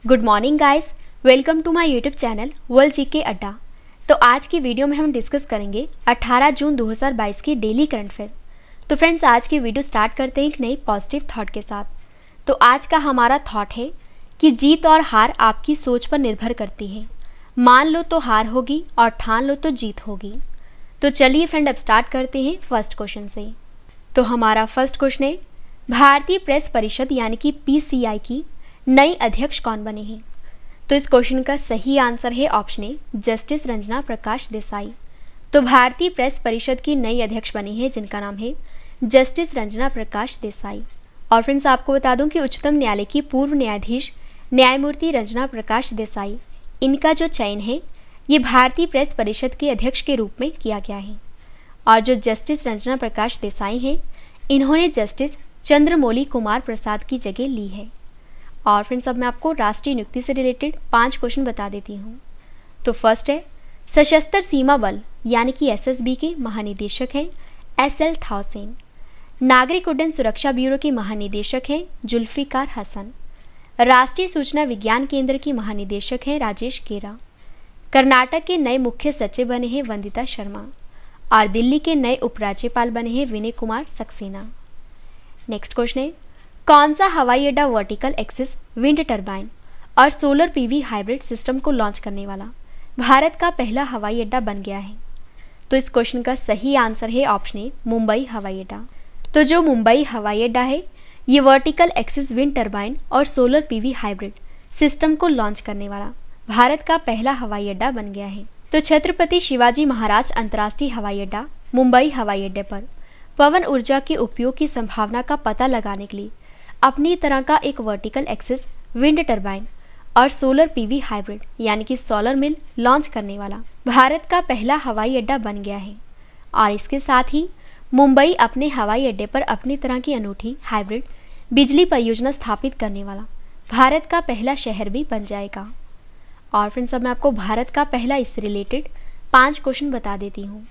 Good morning guys, welcome to my YouTube channel world GK अड्डा। तो आज की वीडियो में हम डिस्कस करेंगे 18 जून 2022 की डेली करंट अफेयर। तो फ्रेंड्स, आज की वीडियो स्टार्ट करते हैं एक नई पॉजिटिव थॉट के साथ। तो आज का हमारा थॉट है कि जीत और हार आपकी सोच पर निर्भर करती है। मान लो तो हार होगी और ठान लो तो जीत होगी। तो चलिए फ्रेंड, अब स्टार्ट करते हैं फर्स्ट क्वेश्चन से। तो हमारा फर्स्ट क्वेश्चन है, भारतीय प्रेस परिषद यानी कि PCI की नई अध्यक्ष कौन बने हैं? तो इस क्वेश्चन का सही आंसर है option A, justice Ranjana Prakash Desai. तो भारतीय प्रेस परिषद की नई अध्यक्ष बनी है जिनका नाम है जस्टिस रंजना प्रकाश देसाई। और फ्रेंड्स, आपको बता दूं कि उच्चतम न्यायालय की पूर्व न्यायाधीश न्यायमूर्ति रंजना प्रकाश देसाई, इनका जो चयन है ये भारतीय प्रेस परिषद के अध्यक्ष के रूप में किया गया है। और जो जस्टिस रंजना प्रकाश देसाई हैं, इन्होंने जस्टिस चंद्रमौली कुमार प्रसाद की जगह ली है। और फ्रेंड्स, अब मैं आपको राष्ट्रीय नियुक्ति से रिलेटेड 5 क्वेश्चन बता देती हूँ। तो फर्स्ट है, सशस्त्र सीमा बल यानी कि SSB के महानिदेशक हैं SL थाउसेन। नागरिक उड्डयन सुरक्षा ब्यूरो के महानिदेशक हैं जुल्फिकार हसन। राष्ट्रीय सूचना विज्ञान केंद्र की महानिदेशक हैं राजेश गेरा। कर्नाटक के नए मुख्य सचिव बने हैं वंदिता शर्मा। और दिल्ली के नए उपराज्यपाल बने हैं विनय कुमार सक्सेना। नेक्स्ट क्वेश्चन है, कौन सा हवाई अड्डा वर्टिकल एक्सिस विंड टरबाइन और सोलर PV हाइब्रिड सिस्टम को लॉन्च करने वाला भारत का पहला हवाई अड्डा बन गया है? तो इस क्वेश्चन का सही आंसर है ऑप्शन ए, मुंबई हवाई अड्डा। तो जो मुंबई हवाई अड्डा है ये वर्टिकल एक्सिस विंड टरबाइन और सोलर PV हाइब्रिड सिस्टम को लॉन्च करने वाला भारत का पहला हवाई अड्डा बन गया है। तो छत्रपति शिवाजी महाराज अंतर्राष्ट्रीय हवाई अड्डा मुंबई हवाई अड्डे पर पवन ऊर्जा के उपयोग की संभावना का पता लगाने के लिए अपनी तरह का एक वर्टिकल एक्सिस विंड टरबाइन और सोलर PV हाइब्रिड यानी कि सोलर मिल लॉन्च करने वाला भारत का पहला हवाई अड्डा बन गया है। और इसके साथ ही मुंबई अपने हवाई अड्डे पर अपनी तरह की अनूठी हाइब्रिड बिजली परियोजना स्थापित करने वाला भारत का पहला शहर भी बन जाएगा। और फ्रेंड्स, अब मैं आपको भारत का पहला इससे रिलेटेड 5 क्वेश्चन बता देती हूँ।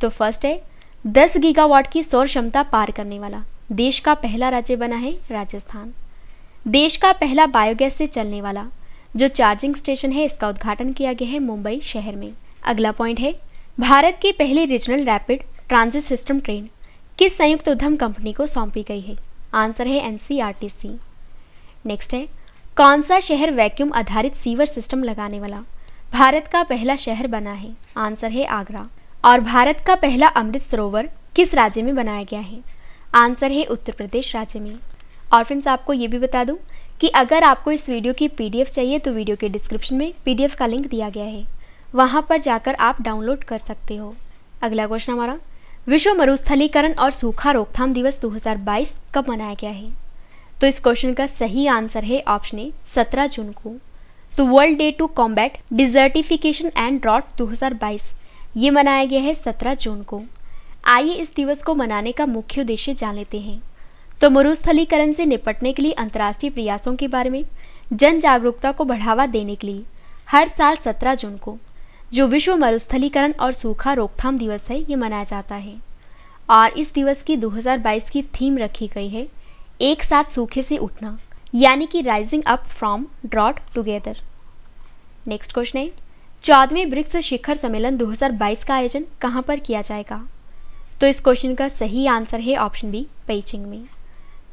तो फर्स्ट है, 10 गीगावाट की सौर क्षमता पार करने वाला देश का पहला राज्य बना है राजस्थान। देश का पहला बायोगैस से चलने वाला जो चार्जिंग स्टेशन है इसका उद्घाटन किया गया है मुंबई शहर में। अगला पॉइंट है, भारत की पहली regional rapid transit system train किस संयुक्त उद्यम कंपनी को सौंपी गई है? आंसर है NCRTC। नेक्स्ट है, कौन सा शहर वैक्यूम आधारित सीवर सिस्टम लगाने वाला भारत का पहला शहर बना है? आंसर है आगरा। और भारत का पहला अमृत सरोवर किस राज्य में बनाया गया है? आंसर है उत्तर प्रदेश राज्य में। और फ्रेंड्स, आपको ये भी बता दूं कि अगर आपको इस वीडियो की PDF चाहिए तो वीडियो के डिस्क्रिप्शन में PDF का लिंक दिया गया है, वहां पर जाकर आप डाउनलोड कर सकते हो। अगला क्वेश्चन हमारा, विश्व मरुस्थलीकरण और सूखा रोकथाम दिवस 2022 कब मनाया गया है? तो इस क्वेश्चन का सही आंसर है ऑप्शन ए, 17 जून को। तो world day to combat desertification and drought 2022 ये मनाया गया है 17 जून को। आइए इस दिवस को मनाने का मुख्य उद्देश्य जान लेते हैं। तो मरुस्थलीकरण से निपटने के लिए अंतर्राष्ट्रीय प्रयासों के बारे में जन जागरूकता को बढ़ावा देने के लिए हर साल 17 जून को जो विश्व मरुस्थलीकरण और सूखा रोकथाम दिवस है ये मनाया जाता है। और इस दिवस की 2022 की थीम रखी गई है एक साथ सूखे से उठना, यानी कि rising up from drought together. Next question है, 14वें ब्रिक्स शिखर सम्मेलन 2022 का आयोजन कहाँ पर किया जाएगा? तो इस क्वेश्चन का सही आंसर है ऑप्शन बी, पेइचिंग में।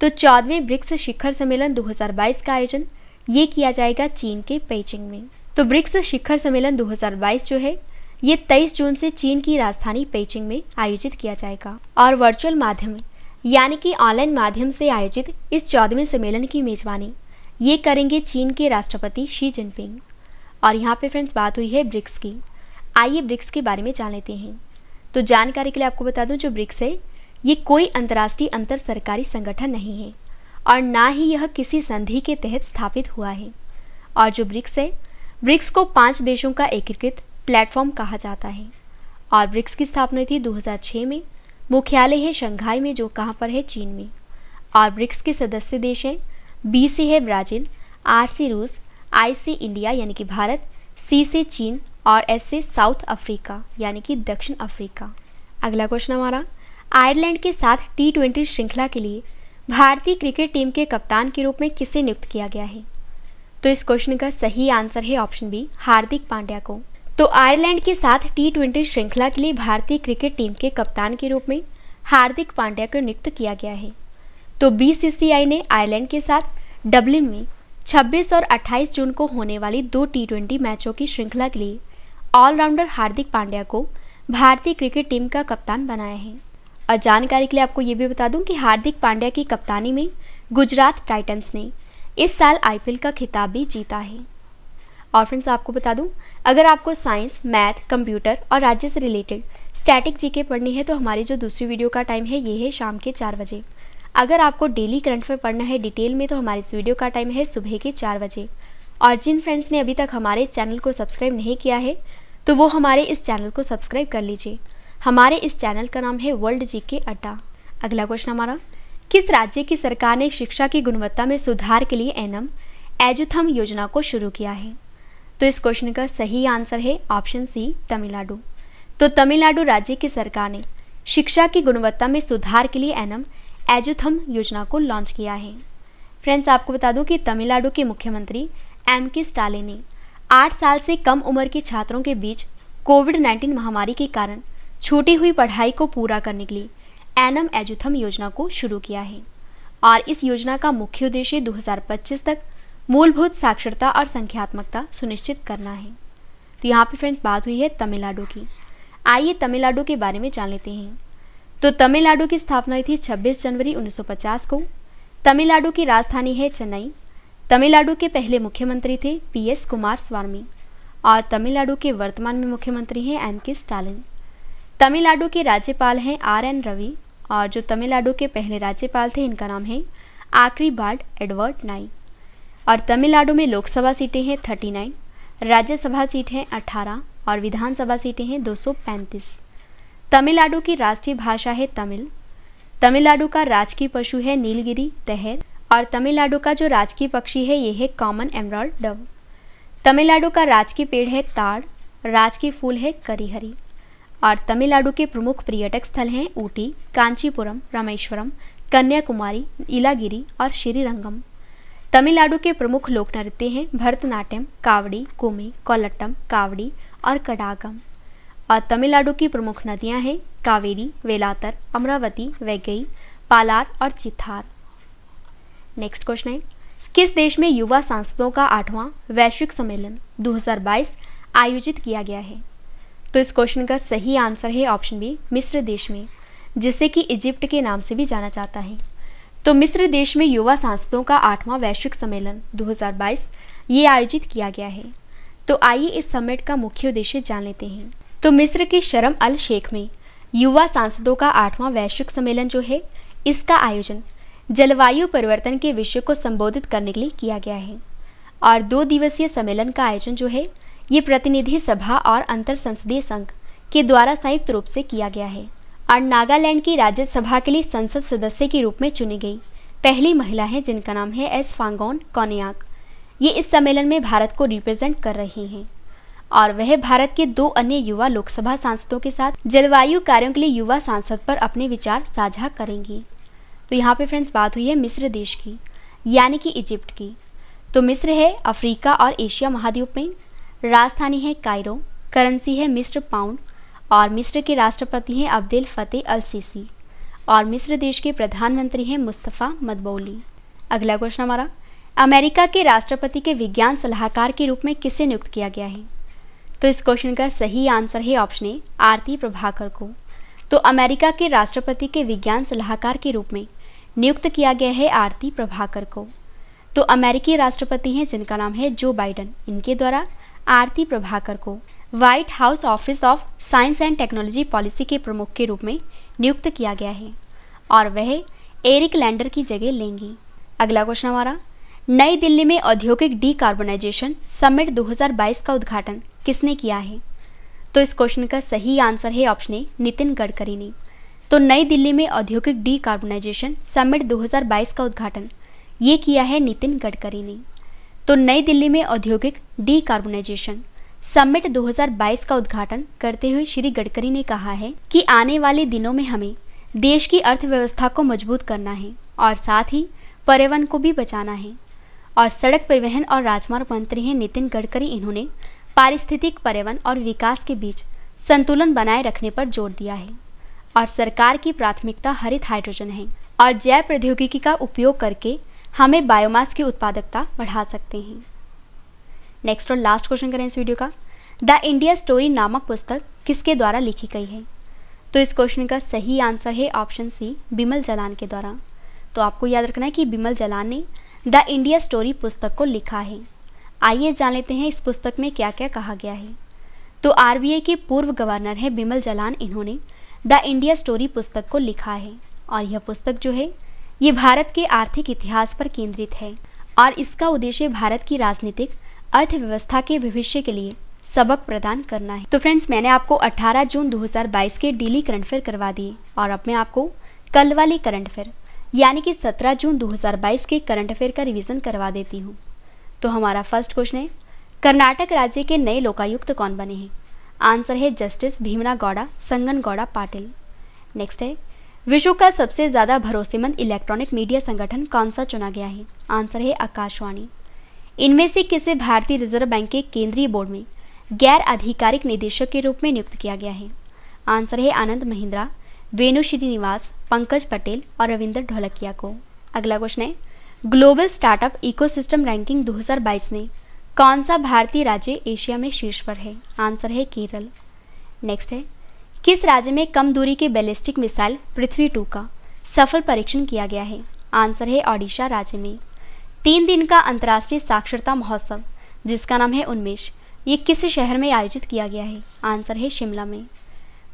तो 14वें ब्रिक्स शिखर सम्मेलन 2022 का आयोजन ये किया जाएगा चीन के पेइचिंग में। तो ब्रिक्स शिखर सम्मेलन 2022 जो है ये 23 जून से चीन की राजधानी पेइचिंग में आयोजित किया जाएगा। और वर्चुअल माध्यम यानी कि ऑनलाइन माध्यम से आयोजित इस 14वें सम्मेलन की मेजबानी ये करेंगे चीन के राष्ट्रपति शी जिनपिंग। और यहाँ पे फ्रेंड्स बात हुई है ब्रिक्स की। आइए ब्रिक्स के बारे में जान लेते हैं। तो जानकारी के लिए आपको बता दूं, जो ब्रिक्स है ये कोई अंतर्राष्ट्रीय अंतर सरकारी संगठन नहीं है और ना ही यह किसी संधि के तहत स्थापित हुआ है। और जो ब्रिक्स है, ब्रिक्स को 5 देशों का एकीकृत प्लेटफॉर्म कहा जाता है। और ब्रिक्स की स्थापना थी 2006 में। मुख्यालय है शंघाई में जो कहाँ पर है? चीन में। और ब्रिक्स के सदस्य देश हैं, B से है ब्राज़ील, R से रूस, I से इंडिया यानी कि भारत, C से चीन और S से साउथ अफ्रीका यानी कि दक्षिण अफ्रीका। अगला क्वेश्चन हमारा, आयरलैंड के साथ T20 श्रृंखला के लिए भारतीय क्रिकेट टीम के कप्तान के रूप में किसे नियुक्त किया गया है? तो इस क्वेश्चन का सही आंसर है ऑप्शन बी, हार्दिक पांड्या को। तो आयरलैंड के साथ T20 श्रृंखला के लिए भारतीय क्रिकेट टीम के कप्तान के रूप में हार्दिक पांड्या को नियुक्त किया गया है। तो BCCI ने आयरलैंड के साथ डबलिन में 26 और 28 जून को होने वाली 2 T20 मैचों की श्रृंखला के लिए ऑलराउंडर हार्दिक पांड्या को भारतीय क्रिकेट टीम का कप्तान बनाया है। और जानकारी के लिए आपको ये भी बता दूं कि हार्दिक पांड्या की कप्तानी में गुजरात टाइटंस ने इस साल IPL का खिताब भी जीता है। और फ्रेंड्स आपको बता दूं, अगर आपको साइंस, मैथ, कंप्यूटर और राज्य से रिलेटेड स्टैटिक जीके पढ़नी है तो हमारी जो दूसरी वीडियो का टाइम है ये है शाम के 4 बजे। अगर आपको डेली करंट अफेयर पढ़ना है डिटेल में तो हमारी इस वीडियो का टाइम है सुबह के 4 बजे। और जिन फ्रेंड्स ने अभी तक हमारे इस चैनल को सब्सक्राइब नहीं किया है तो वो हमारे इस चैनल को सब्सक्राइब कर लीजिए। हमारे इस चैनल का नाम है वर्ल्ड जीके अड्डा। अगला क्वेश्चन हमारा, किस राज्य की सरकार ने शिक्षा की गुणवत्ता में सुधार के लिए एनम एजुथम योजना को शुरू किया है? तो इस क्वेश्चन का सही आंसर है ऑप्शन सी, तमिलनाडु। तो तमिलनाडु राज्य की सरकार ने शिक्षा की गुणवत्ता में सुधार के लिए एनम एजुथम योजना को लॉन्च किया है। फ्रेंड्स आपको बता दूं कि तमिलनाडु के मुख्यमंत्री M.K. स्टालिन ने 8 साल से कम उम्र के छात्रों के बीच कोविड-19 महामारी के कारण छूटी हुई पढ़ाई को पूरा करने के लिए एनम एजुथम योजना को शुरू किया है। और इस योजना का मुख्य उद्देश्य 2025 तक मूलभूत साक्षरता और संख्यात्मकता सुनिश्चित करना है। तो यहाँ पे फ्रेंड्स बात हुई है तमिलनाडु की। आइए तमिलनाडु के बारे में जान लेते हैं। तो तमिलनाडु की स्थापना हुई थी 26 जनवरी 1950 को। तमिलनाडु की राजधानी है चेन्नई। तमिलनाडु के पहले मुख्यमंत्री थे PS कुमारस्वामी और तमिलनाडु के वर्तमान में मुख्यमंत्री हैं M.K. स्टालिन। तमिलनाडु के राज्यपाल हैं R.N. रवि और जो तमिलनाडु के पहले राज्यपाल थे इनका नाम है आक्रीबाल्ड एडवर्ड नाई। और तमिलनाडु में लोकसभा सीटें हैं 39, राज्यसभा सीट हैं 18 और विधानसभा सीटें हैं 235। तमिलनाडु की राष्ट्रीय भाषा है तमिल। तमिलनाडु का राजकीय पशु है नीलगिरी तहर और तमिलनाडु का जो राजकीय पक्षी है ये है कॉमन एमराल्ड डव। तमिलनाडु का राजकीय पेड़ है ताड़, राजकीय फूल है करिहरी। और तमिलनाडु के प्रमुख पर्यटक स्थल हैं ऊटी, कांचीपुरम, रामेश्वरम, कन्याकुमारी, इलागिरी और श्रीरंगम। तमिलनाडु के प्रमुख लोक नृत्य हैं भरतनाट्यम, कावड़ी, कुमी, कोलट्टम, कावड़ी और कडागम। और तमिलनाडु की प्रमुख नदियां हैं कावेरी, वेलातर, अमरावती, वैगई, पालार और चित्तार। नेक्स्ट क्वेश्चन है, किस देश में युवा सांसदों का 8वां वैश्विक सम्मेलन 2022 आयोजित किया गया है? तो इस क्वेश्चन का सही आंसर है ऑप्शन बी, मिस्र देश में, जिसे कि इजिप्ट के नाम से भी जाना जाता है। तो मिस्र देश में युवा सांसदों का 8वां वैश्विक सम्मेलन 2022 ये आयोजित किया गया है। तो आइए इस समिट का मुख्य उद्देश्य जान लेते हैं। तो मिस्र के शर्म अल शेख में युवा सांसदों का 8वां वैश्विक सम्मेलन जो है इसका आयोजन जलवायु परिवर्तन के विषय को संबोधित करने के लिए किया गया है। और 2 दिवसीय सम्मेलन का आयोजन जो है ये प्रतिनिधि सभा और अंतर संसदीय संघ के द्वारा संयुक्त रूप से किया गया है। और नागालैंड की राज्यसभा के लिए संसद सदस्य के रूप में चुनी गई पहली महिला है जिनका नाम है एस फांगोन कोनियाक। ये इस सम्मेलन में भारत को रिप्रेजेंट कर रही हैं और वह भारत के 2 अन्य युवा लोकसभा सांसदों के साथ जलवायु कार्यों के लिए युवा सांसद पर अपने विचार साझा करेंगी। तो यहाँ पे फ्रेंड्स बात हुई है मिस्र देश की, यानी कि इजिप्ट की। तो मिस्र है अफ्रीका और एशिया महाद्वीप में, राजधानी है कायरो, करेंसी है मिस्र पाउंड और मिस्र के राष्ट्रपति हैं अब्देल फतेह अल सीसी और मिस्र देश के प्रधानमंत्री हैं मुस्तफ़ा मदबौली। अगला क्वेश्चन हमारा, अमेरिका के राष्ट्रपति के विज्ञान सलाहकार के रूप में किसे नियुक्त किया गया है? तो इस क्वेश्चन का सही आंसर है ऑप्शन ए, आरती प्रभाकर को। तो अमेरिका के राष्ट्रपति के विज्ञान सलाहकार के रूप में नियुक्त किया गया है आरती प्रभाकर को। तो अमेरिकी राष्ट्रपति हैं जिनका नाम है जो बाइडन, इनके द्वारा आरती प्रभाकर को white house office of science and technology policy के प्रमुख के रूप में नियुक्त किया गया है और वह एरिक लैंडर की जगह लेंगी। अगला क्वेश्चन हमारा, नई दिल्ली में औद्योगिक डीकार्बोनाइजेशन समिट 2022 का उद्घाटन किसने किया है? तो इस क्वेश्चन का सही आंसर है ऑप्शन ए, नितिन गडकरी ने। तो नई दिल्ली में औद्योगिक डीकार्बोनाइजेशन समिट 2022 का उद्घाटन ये किया है नितिन गडकरी ने। तो नई दिल्ली में औद्योगिक डीकार्बोनाइजेशन समिट 2022 का उद्घाटन करते हुए श्री गडकरी ने कहा है कि आने वाले दिनों में हमें देश की अर्थव्यवस्था को मजबूत करना है और साथ ही पर्यावरण को भी बचाना है। और सड़क परिवहन और राजमार्ग मंत्री हैं नितिन गडकरी। इन्होंने पारिस्थितिक, पर्यावरण और विकास के बीच संतुलन बनाए रखने पर जोर दिया है और सरकार की प्राथमिकता हरित हाइड्रोजन है और जैव प्रौद्योगिकी का उपयोग करके हमें बायोमास की उत्पादकता बढ़ा सकते हैं। नेक्स्ट और लास्ट क्वेश्चन करें इस वीडियो का, द इंडिया स्टोरी नामक पुस्तक किसके द्वारा लिखी गई है? तो इस क्वेश्चन का सही आंसर है ऑप्शन सी, बिमल जलान के द्वारा। तो आपको याद रखना है कि बिमल जलान ने द इंडिया स्टोरी पुस्तक को लिखा है। आइए जान लेते हैं इस पुस्तक में क्या क्या कहा गया है। तो आरबीआई के पूर्व गवर्नर है बिमल जलान, इन्होंने द इंडिया स्टोरी पुस्तक को लिखा है और यह पुस्तक जो है ये भारत के आर्थिक इतिहास पर केंद्रित है और इसका उद्देश्य भारत की राजनीतिक अर्थव्यवस्था के भविष्य के लिए सबक प्रदान करना है। तो फ्रेंड्स, मैंने आपको 18 जून 2022 के डेली करंट अफेयर करवा दिए और अब मैं आपको कल वाले करंट अफेयर यानी कि 17 जून 2022 के करंट अफेयर का रिवीजन करवा देती हूँ। तो हमारा फर्स्ट क्वेश्चन है, कर्नाटक राज्य के नए लोकायुक्त कौन बने हैं? आंसर है जस्टिस भीमना गौड़ा संगन गौड़ा पाटिल। नेक्स्ट है, विश्व का सबसे ज़्यादा भरोसेमंद इलेक्ट्रॉनिक मीडिया संगठन कौन सा चुना गया है? आंसर है आकाशवाणी। इनमें से किसे भारतीय रिजर्व बैंक के केंद्रीय बोर्ड में गैर आधिकारिक निदेशक के रूप में नियुक्त किया गया है? आंसर है आनंद महिंद्रा, वेणु श्रीनिवास, पंकज पटेल और रविंद्र ढोलकिया को। अगला क्वेश्चन है, ग्लोबल स्टार्टअप इकोसिस्टम रैंकिंग 2022 में कौन सा भारतीय राज्य एशिया में शीर्ष पर है? आंसर है केरल। नेक्स्ट है, किस राज्य में कम दूरी के बैलिस्टिक मिसाइल पृथ्वी 2 का सफल परीक्षण किया गया है? आंसर है ओडिशा राज्य में। 3 दिन का अंतर्राष्ट्रीय साक्षरता महोत्सव जिसका नाम है उन्मेष, ये किस शहर में आयोजित किया गया है? आंसर है शिमला में।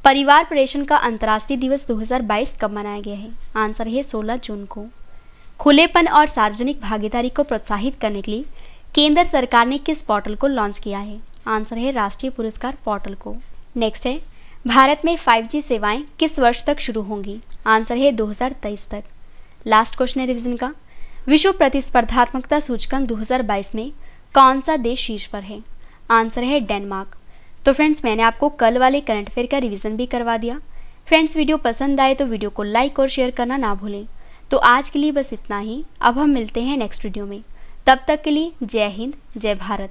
परिवार पर्यटन का अंतर्राष्ट्रीय दिवस 2022 कब मनाया गया है? आंसर है 16 जून को। खुलेपन और सार्वजनिक भागीदारी को प्रोत्साहित करने के लिए केंद्र सरकार ने किस पोर्टल को लॉन्च किया है? आंसर है राष्ट्रीय पुरस्कार पोर्टल को। नेक्स्ट है, भारत में 5G सेवाएं किस वर्ष तक शुरू होंगी? आंसर है 2023 तक। लास्ट क्वेश्चन है रिवीजन का, विश्व प्रतिस्पर्धात्मकता सूचकांक 2022 में कौन सा देश शीर्ष पर है? आंसर है डेनमार्क। तो फ्रेंड्स, मैंने आपको कल वाले करंट अफेयर का रिवीजन भी करवा दिया। फ्रेंड्स, वीडियो पसंद आए तो वीडियो को लाइक और शेयर करना ना भूलें। तो आज के लिए बस इतना ही। अब हम मिलते हैं नेक्स्ट वीडियो में। तब तक के लिए जय हिंद, जय भारत।